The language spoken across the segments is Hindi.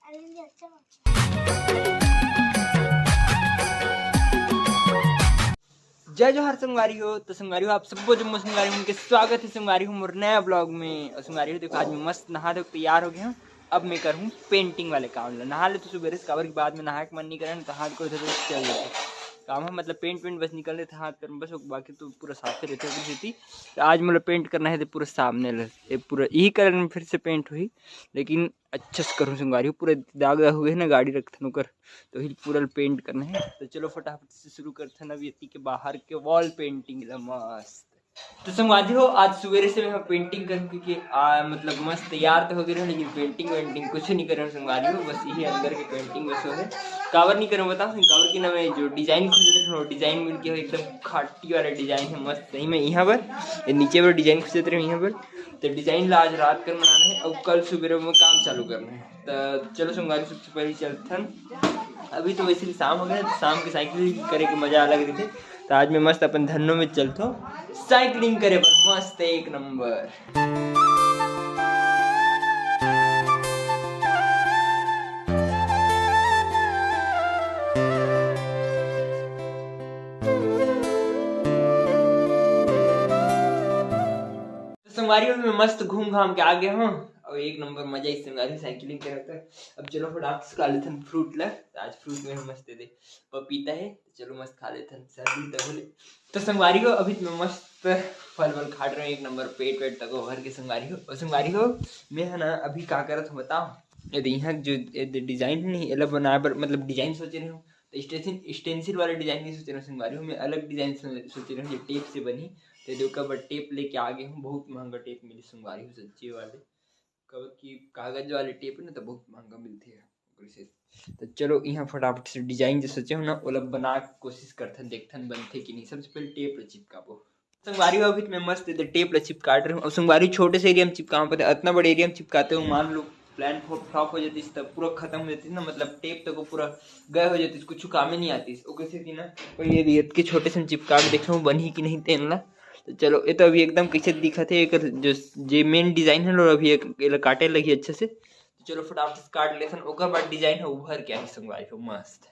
जय जोहार संगवारी हो। तो संगवारी हो आप सबको जो संगवारी उनके स्वागत है संगवारी हूँ मोर नया ब्लॉग में। और संगवारी हो देखो आज मैं मस्त नहा धो तैयार हो गया हूँ। अब मैं करूँ पेंटिंग वाले काम। नहा ले तो सुबह से काबर के बाद में नहा के मन नहीं करे तो हाथ को इधर चल जाते काम है। मतलब पेंट बस निकल रहे थे हाथ पर बस, बाकी तो पूरा साफ रहते थी। तो आज मतलब पेंट करना है तो पूरा सामने लगे पूरा यही कलर में फिर से पेंट हुई, लेकिन अच्छे से करूँ संगवारी पूरा दाग हुए है ना गाड़ी रखते नुकर, तो ही पूरा पेंट करना है। तो चलो फटाफट से शुरू करते हैं। अभी के बाहर के वॉल पेंटिंग मस्त। तो संगवारी हो आज सवेरे से मैं पेंटिंग कर क्योंकि मतलब मस्त तैयार तो हो गए, लेकिन पेंटिंग कुछ नहीं कर रहा हूँ संगवारी हो। बस यही अंदर के पेंटिंग बस हो है, कावर नहीं करूँ बताओ। कावर की ना मैं जो डिजाइन खोजे थे डिजाइन मिल गया एकदम खाटी वाला डिजाइन है मस्त। सही में यहाँ पर नीचे पर डिजाइन खोजते रहे यहाँ पर, तो डिजाइन ला आज रात कर बनाना है और कल सुबह में काम चालू करना है। तो चलो संगवारी सबसे पहले चलते हैं। अभी तो वैसे शाम हो गया, तो शाम की साइकिलिंग करे के मजा अलग रही थे। तो आज मैं मस्त अपन धनों में चलता हूँ साइकिलिंग करे पर मस्त एक नंबर। संगवारी में मस्त घूम घाम के आ गया हूँ और एक नंबर मजा इस संगवारी साइकिलिंग कर रहा था। अब चलो फटाफट खा लेते हैं फ्रूट ला। आज फ्रूट में मस्त दे पपीता है, तो चलो मस्त खा लेते हैं सर्दी तक बोले। तो संगवारी हो अभी मैं मस्त फल वल खा रहा हूँ एक नंबर, पेट वेट तक भर के संगवारी हो। और संगवारी हो मैं है ना अभी क्या कर रहा था बताओ, यदि यहाँ जो डिजाइन नहीं अलग बनाया पर मतलब डिजाइन सोच रही हूँ तो स्टेंसिल वाले डिजाइन नहीं सोच रहा हूँ संगवारी हूँ। मैं अलग डिजाइन सोच रहा हूँ जो टेप से बनी। तो देखो कब टेप लेके आ गए हूँ, बहुत महंगा टेप मिली संगवारी हूँ सच्ची वाले कब की कागज वाले टेप है ना, तो बहुत महंगा मिलती है। तो चलो यहाँ फटाफट से डिजाइन जो सोचे हो ना वो लोग बना कोशिश करते हैं, देखते हैं बनते कि नहीं। सबसे पहले टेप चिपका वो संगवारी अभी मैं मस्त टेप चिपका रही हूँ। और संगवारी छोटे से एरिया में चिपका पता इतना बड़े एरिया में चिपकाते हो मान लो प्लान फ्लॉप हो जाती तब पूरा खत्म हो जाती ना, मतलब टेप तक पूरा गए हो जाती, कुछ काम ही नहीं आती। वो कैसे थी ना ये रेत के छोटे से चिपका के देखता हूँ बनी कि नहीं तेन ला। तो चलो ये तो अभी एकदम कैसे दिखा थे एक जो मेन डिजाइन है ना अभी एक काटे लगी अच्छे से। तो चलो फटाफट काट लेते हैं, ओकर बाद डिजाइन है उभर के आई संगवारी हो मस्त।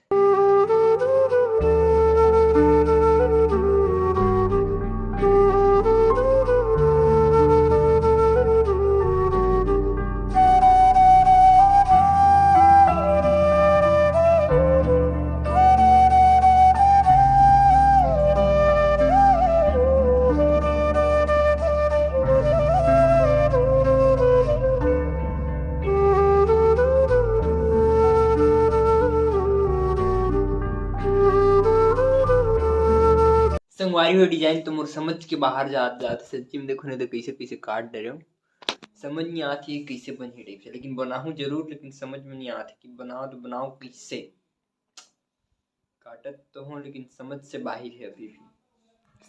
संगवारी हुई डिजाइन तो मोर समझ के बाहर जाते सच्ची में देखो नहीं तो कैसे कैसे काट दे रहे हो, समझ नहीं आती कैसे बनी टाइप से। लेकिन बनाऊं जरूर, लेकिन समझ में नहीं आती कि बनाओ तो बनाओ कैसे। काटत तो हूँ लेकिन समझ से बाहर है अभी भी।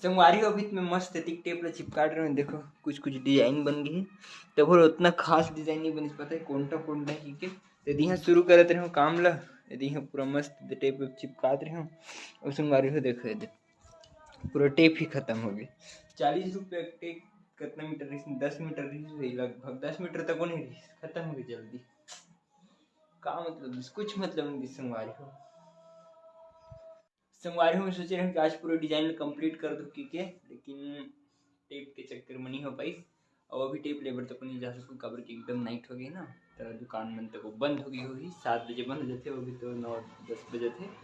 संगवारी अभी मैं मस्त टेप ला चिपका रहे हैं, देखो कुछ कुछ डिजाइन बन गई है तो फिर उतना खास डिजाइन नहीं बनी, पता है कोनटा कोनटा ही के। यदि यहाँ शुरू करते रहे काम ला, यदि यहाँ पूरा मस्त टेप चिपका रहे हो और संगवारी हो देखो पूरा टेप ही खत्म हो गया। 40 रुपये टेप कितना मीटर रही, 10 मीटर रही लगभग, 10 मीटर तक नहीं रही, खत्म हो गई जल्दी। का मतलब कुछ मतलब नहीं संगवारी हो। संगवारी में सोच रहे हैं कि आज पूरे डिजाइन कंप्लीट कर दो क्योंकि, लेकिन टेप के चक्कर में नहीं हो पाई। और अभी टेप लेबर तक नहीं जा सकूँ कबर की एकदम नाइट हो गई ना, तो दुकान में तक वो बंद हो गई होगी। 7 बजे बंद हो जाते, अभी तो 9-10 बजे थे।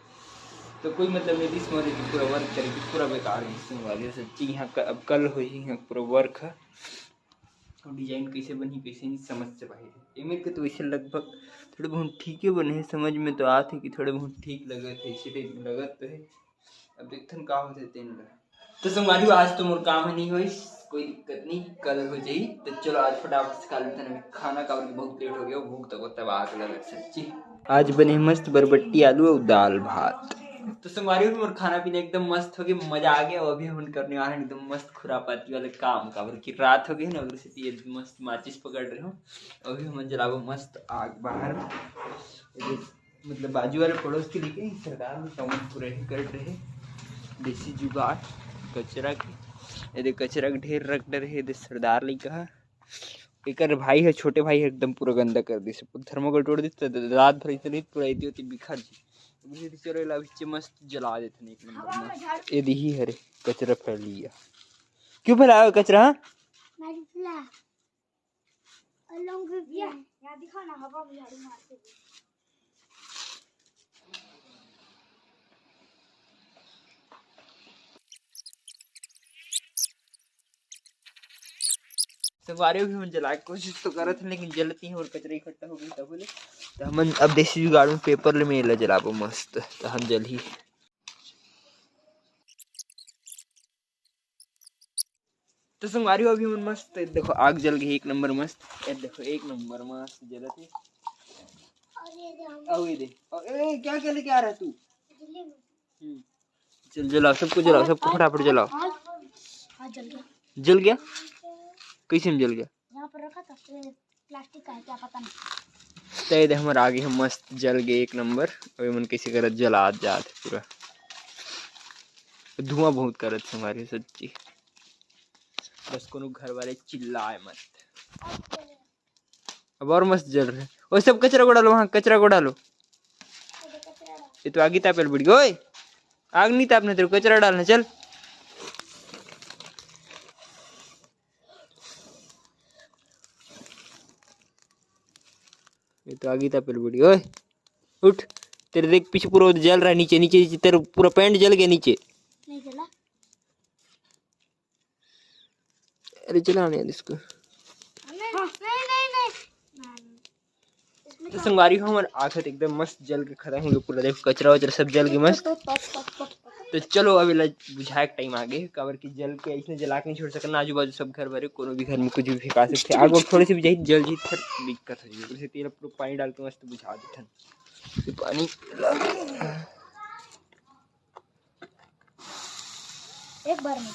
तो कोई मतलब नहीं इस मोरे की पूरा वर्क करेगी, पूरा बेकार है संगवारी सच्ची। यहाँ अब कल हो ही यहाँ पूरा वर्क है और डिजाइन कैसे बनी कैसे नहीं समझ से बाहर है। एमएल के तो वैसे लगभग थोड़े बहुत ठीक ही बने हैं, समझ में तो आते कि थोड़े बहुत ठीक लगे थे इसीलिए लगत तो है। अब देखते हैं का होते तेन लगा। तो संगवारी आज तो मोर काम नहीं हुई, कोई दिक्कत नहीं कल हो जाई। तो चलो आज फटाफट से खा लेते हैं खाना का, बहुत लेट हो गया भूख तक आग लगे सच्ची। आज बने मस्त बरबट्टी आलू और दाल भात। तो संगवारी में खाना पीना एकदम मस्त हो गया, मजा आ गया। और अभी हम करने वाले एकदम मस्त खुरापाती वाले काम का की रात हो गई ना, उधर से मस्त माचिस पकड़ रहे हो। अभी हम जलाओ मस्त आग बाहर, मतलब बाजू वाले पड़ोस के लिए सरकार में टमाटर पूरे कर रहे देसी जुगाड़ कचरा के। यदि कचरा के ढेर रख रहे सरदार ली कहा एक भाई है, छोटे भाई है, एकदम पूरा गंदा कर दी सब। थर्मोकोल तोड़ दी तो रात भर इतनी पूरा इतनी होती बिखर जी चलो अभी मस्त जला देते एक नंबर। ये दी है रे कचरा फैल लिया। क्यों फैलाया कचरा? दिखा ना हवा में झाड़ू मारते। सवारियों भी हम जला के कोशिश तो करत हैं लेकिन जलती हैं और कचरा इकट्ठा हो गई तब बोले तो हम अब देसी जुगाड़ में पेपर ले में जलाबो मस्त तो हम जल ही। तो संगवारी अभी हम मस्त देखो आग जल गई एक नंबर मस्त। ये देखो एक नंबर मस्त जलत है। और ये दे ए क्या क्या लेके आ रहा है तू? चल जलाओ सबको, जलाओ सबको फटाफट जलाओ। जल गया कैसे में जल गया? यहाँ पर रखा था प्लास्टिक का है क्या पता नहीं। तो ये हमारे आगे हम मस्त जल गए एक नंबर। और मन कैसे करत जला जात पूरा धुआं बहुत करत हमारे सच्ची। बस कोनो घर वाले चिल्लाए मत। अब और मस्त जल रहे वो सब। कचरा को डालो वहाँ, कचरा को डालो। ये तो आगे तापेल बढ़ गई। ओए आग नहीं तापने तेरे कचरा डालना चल। ये तो आगे तापेल बढ़ गई। ओए उठ, तेरे देख पीछे पूरा जल रहा है। नीचे नीचे तेरा पूरा पैंट जल गया नीचे। नहीं जला। अरे चलाने इसको। तो संगवारी हो हमारे आखिर एकदम मस्त जल के खत्म हो गया पूरा। देखो कचरा वचरा सब जल गया मस्त। तो चलो अभी बुझाए के टाइम आगे कवर की जल के ऐसे जला के नहीं छोड़ सकना। आजू बाजू सब घर भरे, कोनो भी घर में कुछ भी फेंका सकते। आग वक्त थोड़ी सी भी जाए जल जी फिर दिक्कत हो जाएगी। उसे तेल पूरा पानी डाल के मस्त बुझा देते पानी। एक बार में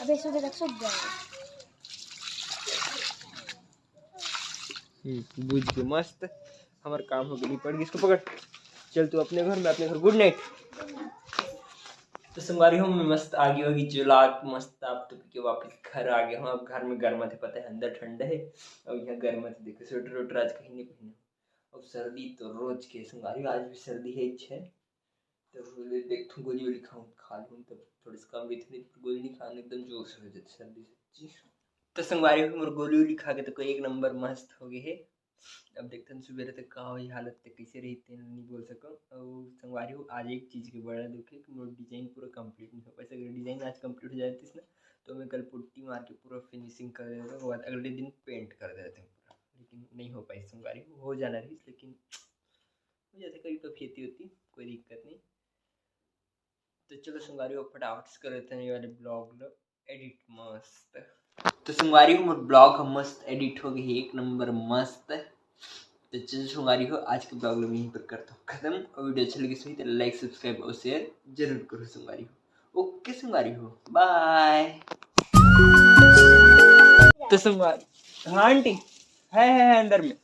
अबे सुबह तक सूख जाएगा। बुझ के मस्त हमारा काम हो गई। पड़ गई इसको पकड़। चल तू अपने घर में, अपने घर। Good night. तो संगवारी हूँ मैं मस्त आगे होगी जला मस्त आप तो के वापस घर आ गया हूँ। अब घर में गर्म थे, पता है अंदर ठंडा है और यहाँ गर्म थे। देखो स्वेटर वेटर आज कहीं नहीं पहने। और सर्दी तो रोज के संगवारी आज भी सर्दी है इच्छा है। तो देखूँ गोली वोली खाऊँ खा लूँ तब थोड़ी सी कम भी थी। गोली नहीं खाने एकदम जोश हो जाती सर्दी से। तो संगवारी हूँ गोली वोली खा के तो कोई एक नंबर मस्त हो गए है। अब देखते हैं सुबह तक कहाँ हुई हालत तक कैसे रहते हैं नहीं बोल सको। और संगवारी हो आज एक चीज़ के बड़ा दुख है कि मेरा डिज़ाइन पूरा कंप्लीट नहीं हो पाया। अगर डिज़ाइन आज कंप्लीट हो जाती ना तो मैं कल पुट्टी मार के पूरा फिनिशिंग कर देता। उसके बाद अगले दिन पेंट कर देते हैं पूरा। लेकिन नहीं हो पाई संगवारी हो जाना रही लेकिन जैसे कभी तो खेती होती कोई दिक्कत नहीं। तो चलो संगवारी हो फटाफट से कर देते हैं ये वाले ब्लॉग एडिट मस्त। तो संगवारी हो ब्लॉग मस्त एडिट हो गई एक नंबर मस्त। तो चल संगवारी हो आज के ब्लॉग में यहीं पर करता हूँ खत्म। और वीडियो अच्छा लगे सही तो लाइक सब्सक्राइब और शेयर जरूर करो संगवारी हो। ओके संगवारी हो बाय। तो संगवारी हाँ आंटी है अंदर में।